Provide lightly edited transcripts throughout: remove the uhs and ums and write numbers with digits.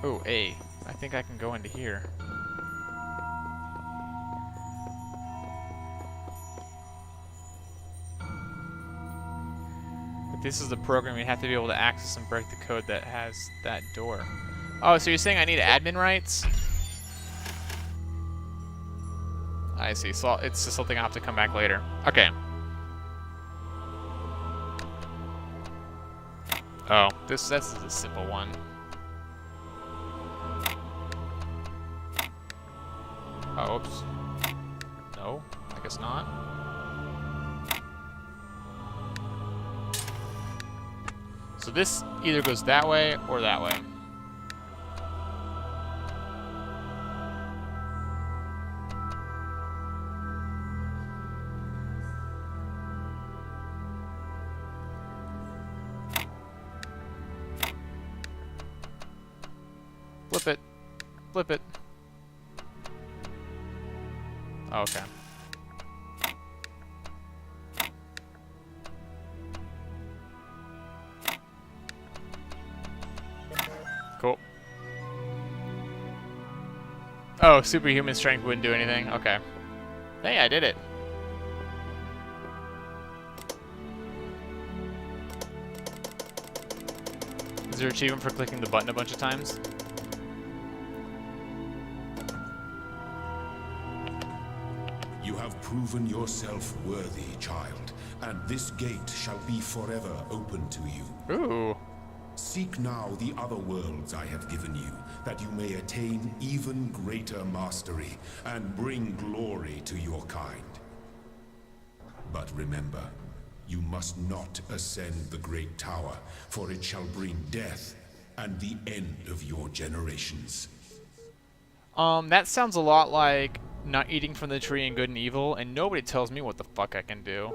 Oh, A. I think I can go into here. But this is the program you have to be able to access and break the code that has that door. Oh, so you're saying I need admin rights? I see. So it's just something I'll have to come back later. Okay. Oh, this is a simple one. Oh, oops. No, I guess not. So this either goes that way or that way. Flip it. Flip it. Oh, okay. Cool. Oh, superhuman strength wouldn't do anything. Okay. Hey, I did it. Is there an achievement for clicking the button a bunch of times? You have proven yourself worthy, child, and this gate shall be forever open to you. Ooh. Seek now the other worlds I have given you, that you may attain even greater mastery and bring glory to your kind. But remember, you must not ascend the great tower, for it shall bring death and the end of your generations. That sounds a lot like not eating from the tree in good and evil, and nobody tells me what the fuck I can do.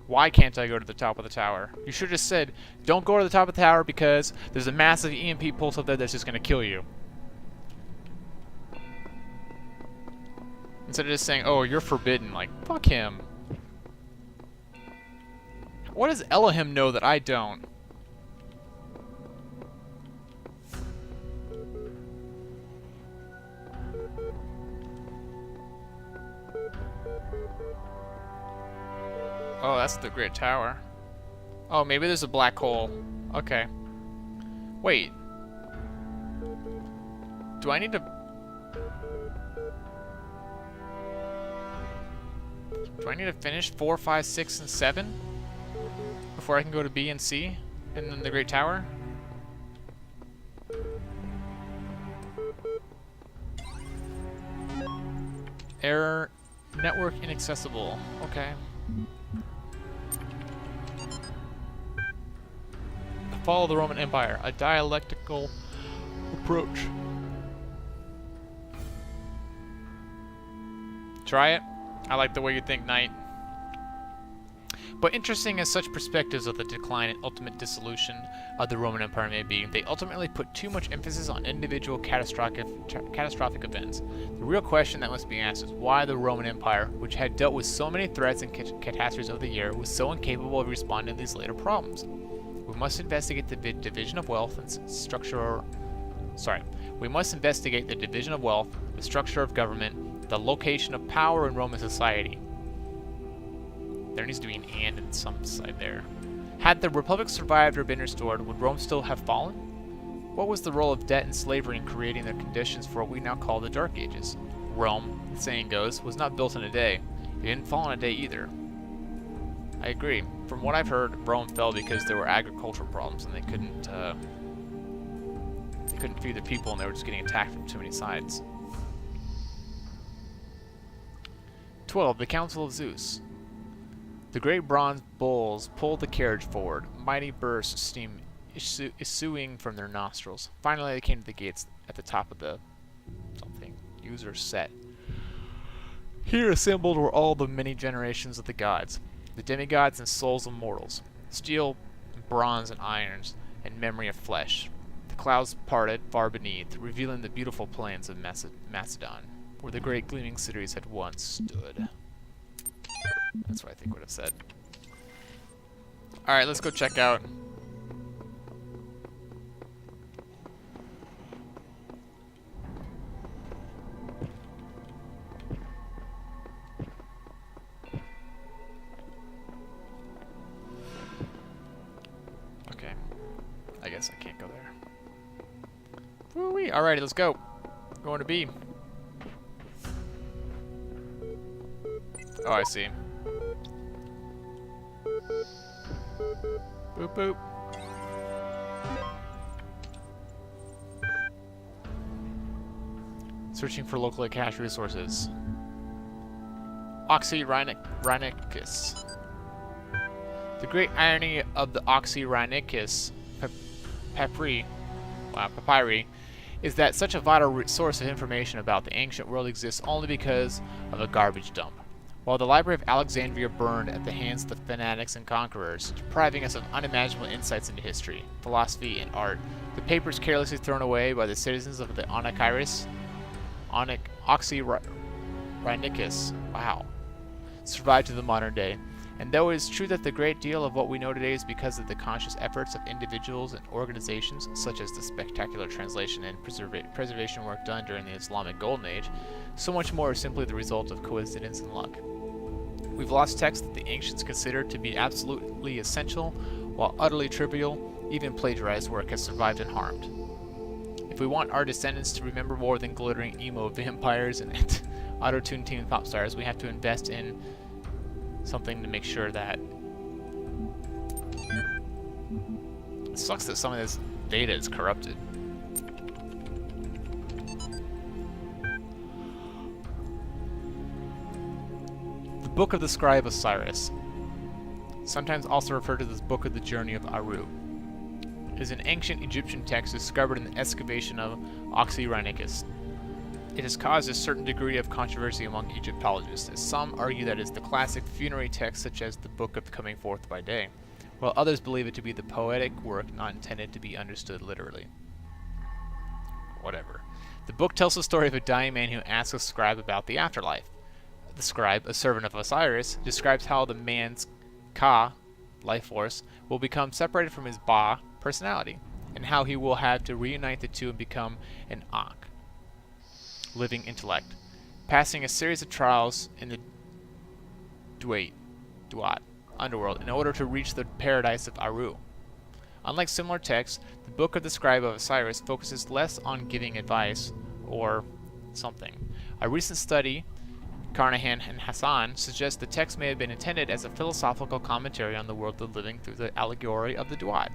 Why can't I go to the top of the tower? You should have just said, don't go to the top of the tower because there's a massive EMP pulse up there that's just gonna kill you. Instead of just saying, oh, you're forbidden. Like, fuck him. What does Elohim know that I don't? Oh, that's the Great Tower. Oh, maybe there's a black hole. Okay. Wait. Do I need to... Do I need to finish 4, 5, 6, and 7? Before I can go to B and C? And then the Great Tower? Error. Network inaccessible. Okay. The fall of the Roman Empire. A dialectical approach. Try it. I like the way you think, Knight. But interesting as such perspectives of the decline and ultimate dissolution of the Roman Empire may be, they ultimately put too much emphasis on individual catastrophic events. The real question that must be asked is why the Roman Empire, which had dealt with so many threats and catastrophes of the year, was so incapable of responding to these later problems. We must investigate the division of wealth and structure. We must investigate the division of wealth, the structure of government, the location of power in Roman society. There needs to be an and in some side there. Had the Republic survived or been restored, would Rome still have fallen? What was the role of debt and slavery in creating the conditions for what we now call the Dark Ages? Rome, the saying goes, was not built in a day. It didn't fall in a day either. I agree. From what I've heard, Rome fell because there were agricultural problems and they couldn't feed the people and they were just getting attacked from too many sides. 12. The Council of Zeus. The great bronze bulls pulled the carriage forward, mighty bursts of steam issuing from their nostrils. Finally, they came to the gates at the top of the something user set. Here assembled were all the many generations of the gods, the demigods and souls of mortals, steel, bronze, and irons, and memory of flesh. The clouds parted far beneath, revealing the beautiful plains of Macedon, where the great gleaming cities had once stood. That's what I think would have said. Alright, let's go check out. Okay. I guess I can't go there. Woo-wee. Alrighty, let's go. Going to B. Oh, I see. Boop boop. Searching for locally cached resources. Oxyrhynchus. The great irony of the Oxyrhynchus papyri is that such a vital source of information about the ancient world exists only because of a garbage dump. While the Library of Alexandria burned at the hands of the fanatics and conquerors, depriving us of unimaginable insights into history, philosophy, and art, the papers carelessly thrown away by the citizens of the Oxyrhynchus, wow, survived to the modern day. And though it is true that the great deal of what we know today is because of the conscious efforts of individuals and organizations, such as the spectacular translation and preservation work done during the Islamic Golden Age, so much more is simply the result of coincidence and luck. We've lost texts that the ancients considered to be absolutely essential, while utterly trivial, even plagiarized work has survived unharmed. If we want our descendants to remember more than glittering emo vampires and auto-tuned teen pop stars, we have to invest in something to make sure that... It sucks that some of this data is corrupted. The Book of the Scribe Osiris, sometimes also referred to as the Book of the Journey of Aru, is an ancient Egyptian text discovered in the excavation of Oxyrhynchus. It has caused a certain degree of controversy among Egyptologists, as some argue that it is the classic funerary text such as the Book of the Coming Forth by Day, while others believe it to be the poetic work not intended to be understood literally. Whatever. The book tells the story of a dying man who asks a scribe about the afterlife. The scribe, a servant of Osiris, describes how the man's Ka, life force, will become separated from his Ba, personality, and how he will have to reunite the two and become an Ak, living intellect, passing a series of trials in the Duat underworld in order to reach the paradise of Aru. Unlike similar texts, the Book of the Scribe of Osiris focuses less on giving advice or something. A recent study, Carnahan and Hassan, suggests the text may have been intended as a philosophical commentary on the world of living through the allegory of the Duat.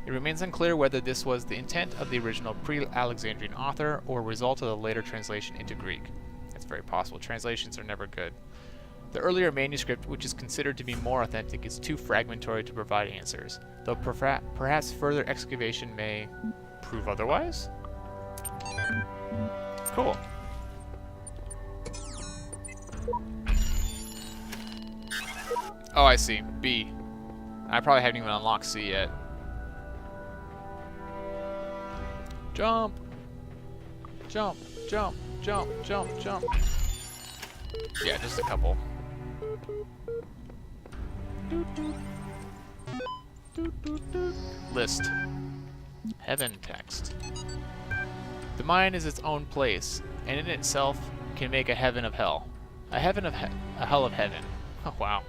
It remains unclear whether this was the intent of the original pre-Alexandrian author or a result of the later translation into Greek. It's very possible. Translations are never good. The earlier manuscript, which is considered to be more authentic, is too fragmentary to provide answers, though perhaps further excavation may prove otherwise? Cool. Oh, I see. B. I probably haven't even unlocked C yet. Jump! Jump, jump, jump, jump, jump. Yeah, just a couple. List. Heaven text. The mind is its own place, and in itself can make a heaven of hell. A heaven of a hell of heaven. Oh, wow.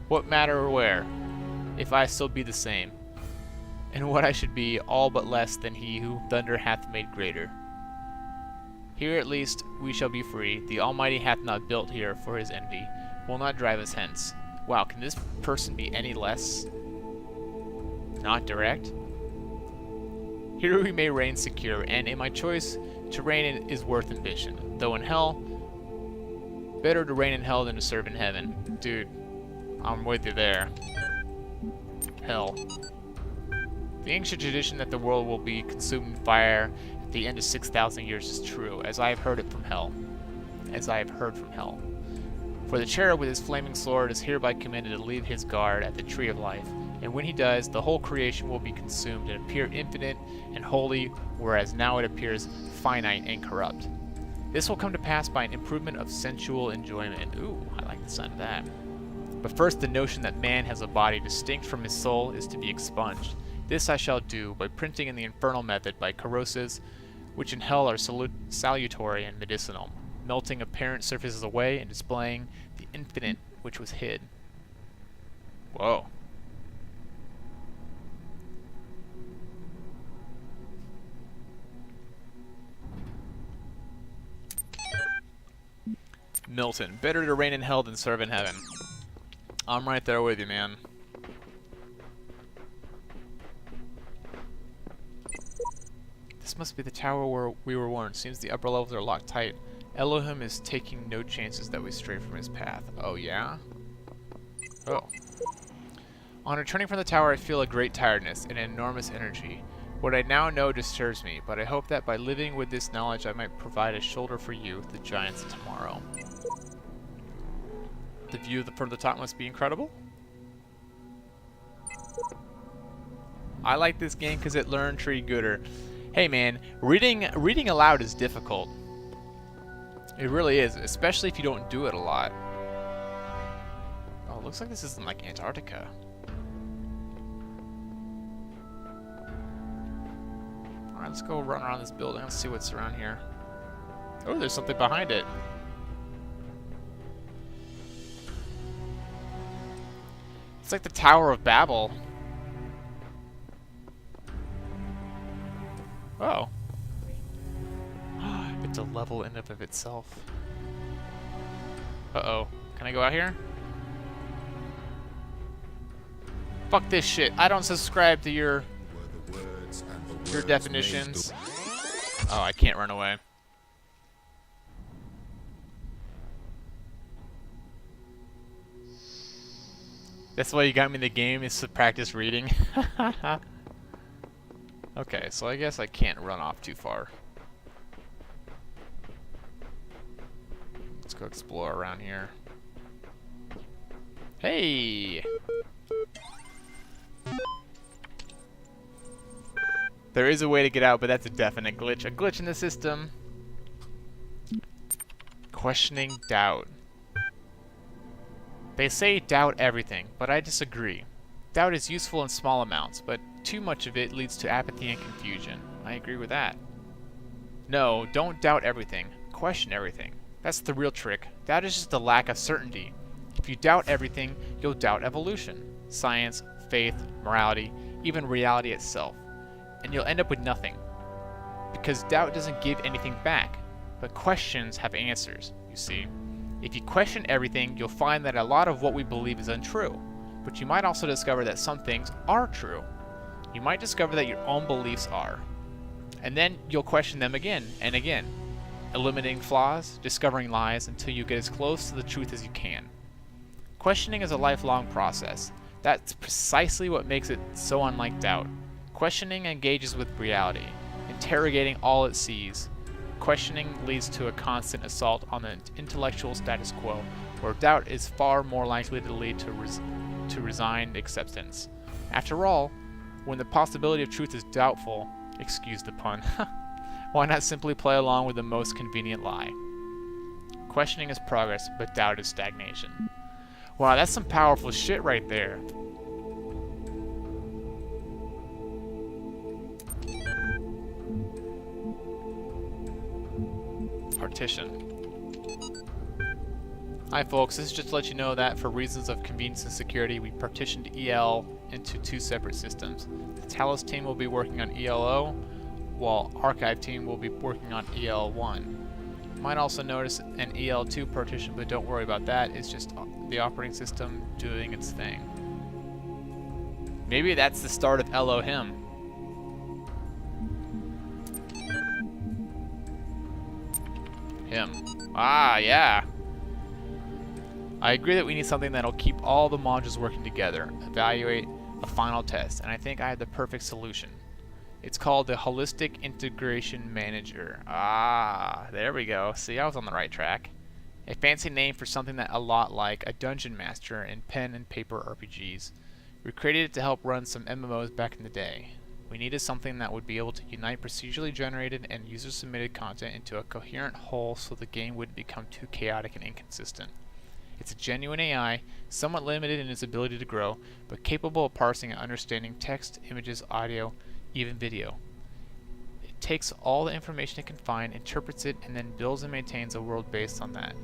What matter where, if I still be the same, and what I should be all but less than he who thunder hath made greater. Here at least we shall be free. The Almighty hath not built here for his envy, will not drive us hence. Wow, can this person be any less not direct? Here we may reign secure, and in my choice to reign is worth ambition. Though in hell, better to reign in hell than to serve in heaven. Dude, I'm with you there. Hell. The ancient tradition that the world will be consumed in fire at the end of 6,000 years is true, as I have heard it from hell. As I have heard from hell. For the cherub with his flaming sword is hereby commanded to leave his guard at the tree of life, and when he does, the whole creation will be consumed and appear infinite and holy, whereas now it appears finite and corrupt. This will come to pass by an improvement of sensual enjoyment. Ooh, I like the sound of that. But first, the notion that man has a body distinct from his soul is to be expunged. This I shall do by printing in the infernal method by corrosives, which in hell are salutary and medicinal, melting apparent surfaces away and displaying the infinite which was hid. Whoa. Milton, better to reign in hell than serve in heaven. I'm right there with you, man. This must be the tower where we were warned. Seems the upper levels are locked tight. Elohim is taking no chances that we stray from his path. Oh, yeah? Oh. On returning from the tower, I feel a great tiredness and enormous energy. What I now know disturbs me, but I hope that by living with this knowledge I might provide a shoulder for you, the giants of tomorrow. The view from the top must be incredible. I like this game because it learned tree gooder. Hey man, reading aloud is difficult. It really is, especially if you don't do it a lot. Oh, it looks like this is in like Antarctica. Alright, let's go run around this building. Let's see what's around here. Oh, there's something behind it. It's like the Tower of Babel. Oh. It's a level in and of itself. Uh-oh. Can I go out here? Fuck this shit. I don't subscribe to your definitions. Oh, I can't run away. That's why you got me in the game, is to practice reading. Okay, so I guess I can't run off too far. Let's go explore around here. Hey! There is a way to get out, but that's a definite glitch. A glitch in the system. Questioning doubt. They say doubt everything, but I disagree. Doubt is useful in small amounts, but too much of it leads to apathy and confusion. I agree with that. No, don't doubt everything. Question everything. That's the real trick. Doubt is just a lack of certainty. If you doubt everything, you'll doubt evolution, science, faith, morality, even reality itself. And you'll end up with nothing. Because doubt doesn't give anything back, but questions have answers, you see. If you question everything, you'll find that a lot of what we believe is untrue. But you might also discover that some things are true. You might discover that your own beliefs are. And then you'll question them again and again, eliminating flaws, discovering lies until you get as close to the truth as you can. Questioning is a lifelong process. That's precisely what makes it so unlike doubt. Questioning engages with reality, interrogating all it sees. Questioning leads to a constant assault on the intellectual status quo, where doubt is far more likely to lead to resigned acceptance. After all, when the possibility of truth is doubtful, excuse the pun, why not simply play along with the most convenient lie? Questioning is progress, but doubt is stagnation. Wow, that's some powerful shit right there. Partition. Hi folks, this is just to let you know that for reasons of convenience and security, we partitioned EL into two separate systems. The Talos team will be working on ELO, while Archive team will be working on EL1. You might also notice an EL2 partition, but don't worry about that, it's just the operating system doing its thing. Maybe that's the start of Elohim. Him. Ah, yeah. I agree that we need something that'll keep all the modules working together, evaluate a final test, and I think I have the perfect solution. It's called the Holistic Integration Manager. Ah, there we go. See, I was on the right track. A fancy name for something that a lot like a dungeon master in pen and paper RPGs. We created it to help run some MMOs back in the day. We needed something that would be able to unite procedurally generated and user-submitted content into a coherent whole so the game wouldn't become too chaotic and inconsistent. It's a genuine AI, somewhat limited in its ability to grow, but capable of parsing and understanding text, images, audio, even video. It takes all the information it can find, interprets it, and then builds and maintains a world based on that.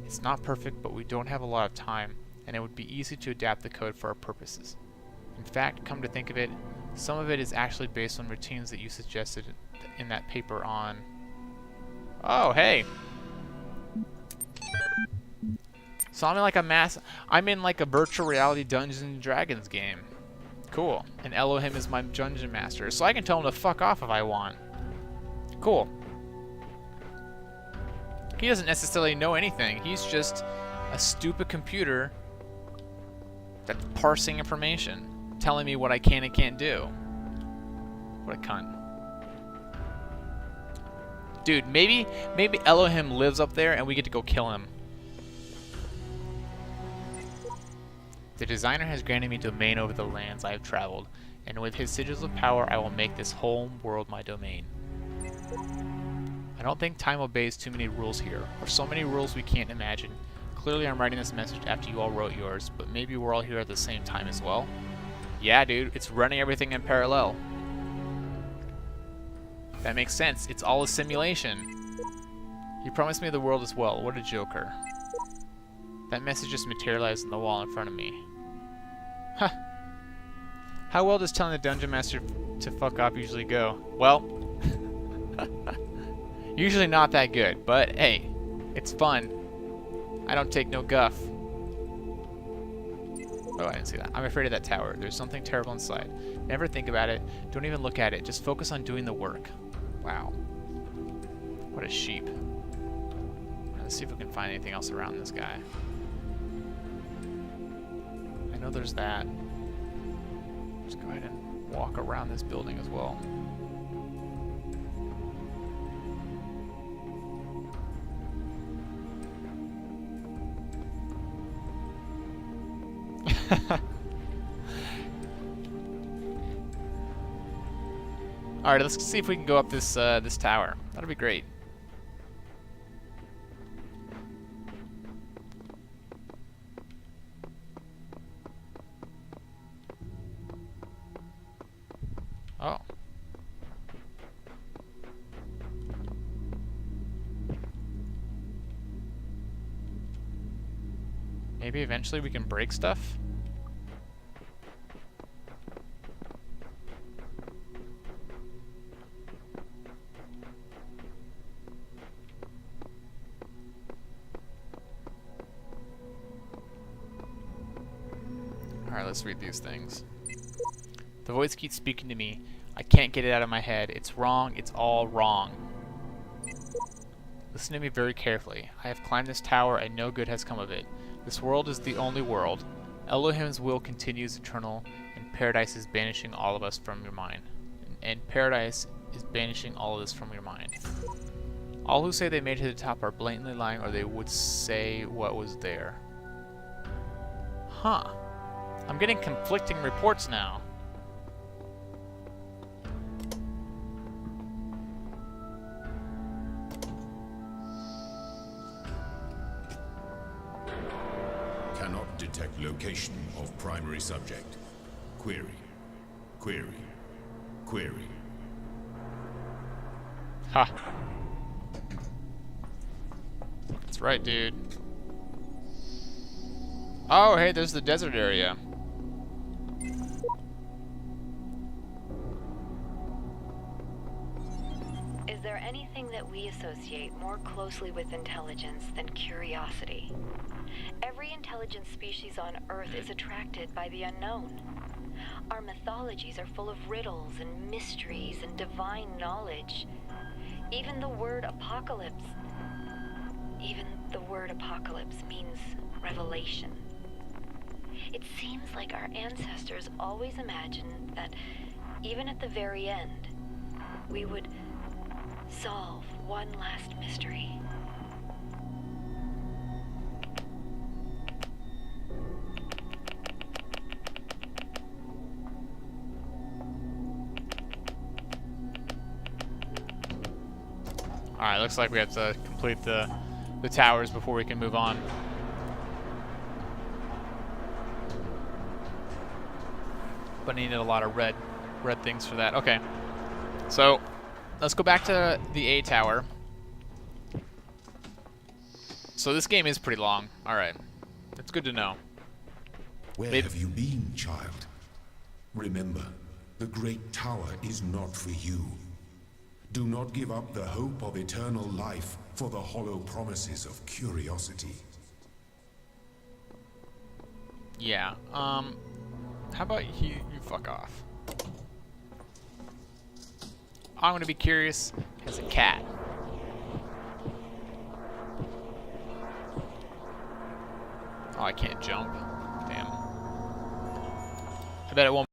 It's not perfect, but we don't have a lot of time, and it would be easy to adapt the code for our purposes. In fact, come to think of it, some of it is actually based on routines that you suggested in that paper on... Oh, hey! So I'm in like a virtual reality Dungeons and Dragons game. Cool. And Elohim is my dungeon master, so I can tell him to fuck off if I want. Cool. He doesn't necessarily know anything. He's just a stupid computer that's parsing information, telling me what I can and can't do. What a cunt. Dude, maybe Elohim lives up there and we get to go kill him. The designer has granted me domain over the lands I have traveled, and with his sigils of power I will make this whole world my domain. I don't think time obeys too many rules here, or so many rules we can't imagine. Clearly I'm writing this message after you all wrote yours, but maybe we're all here at the same time as well? Yeah, dude, it's running everything in parallel. That makes sense. It's all a simulation. You promised me the world as well. What a joker. That message just materialized on the wall in front of me. Huh. How well does telling the Dungeon Master to fuck off usually go? Well, usually not that good, but hey, it's fun. I don't take no guff. Oh, I didn't see that. I'm afraid of that tower. There's something terrible inside. Never think about it. Don't even look at it. Just focus on doing the work. Wow. What a sheep. Let's see if we can find anything else around this guy. I know there's that. Let's go ahead and walk around this building as well. Alright, let's see if we can go up this this tower. That'll be great. Oh. Maybe eventually we can break stuff? Alright, let's read these things. The voice keeps speaking to me. I can't get it out of my head. It's wrong. It's all wrong. Listen to me very carefully. I have climbed this tower and no good has come of it. This world is the only world. Elohim's will continues eternal, and paradise is banishing all of us from your mind. And paradise is banishing all of this from your mind. All who say they made it to the top are blatantly lying, or they would say what was there. Huh. I'm getting conflicting reports now. Cannot detect location of primary subject. Query. Query. Query. Ha. That's right, dude. Oh, hey, there's the desert area. Is there anything that we associate more closely with intelligence than curiosity? Every intelligent species on Earth is attracted by the unknown. Our mythologies are full of riddles and mysteries and divine knowledge. Even the word apocalypse means revelation. It seems like our ancestors always imagined that even at the very end, we would solve one last mystery. Alright, looks like we have to complete the towers before we can move on. But I needed a lot of red things for that. Okay. So, let's go back to the A tower. So this game is pretty long. Alright. That's good to know. Where have you been, child? Remember, the great tower is not for you. Do not give up the hope of eternal life for the hollow promises of curiosity. Yeah, how about you fuck off? I'm gonna be curious as a cat. Oh, I can't jump. Damn. I bet it won't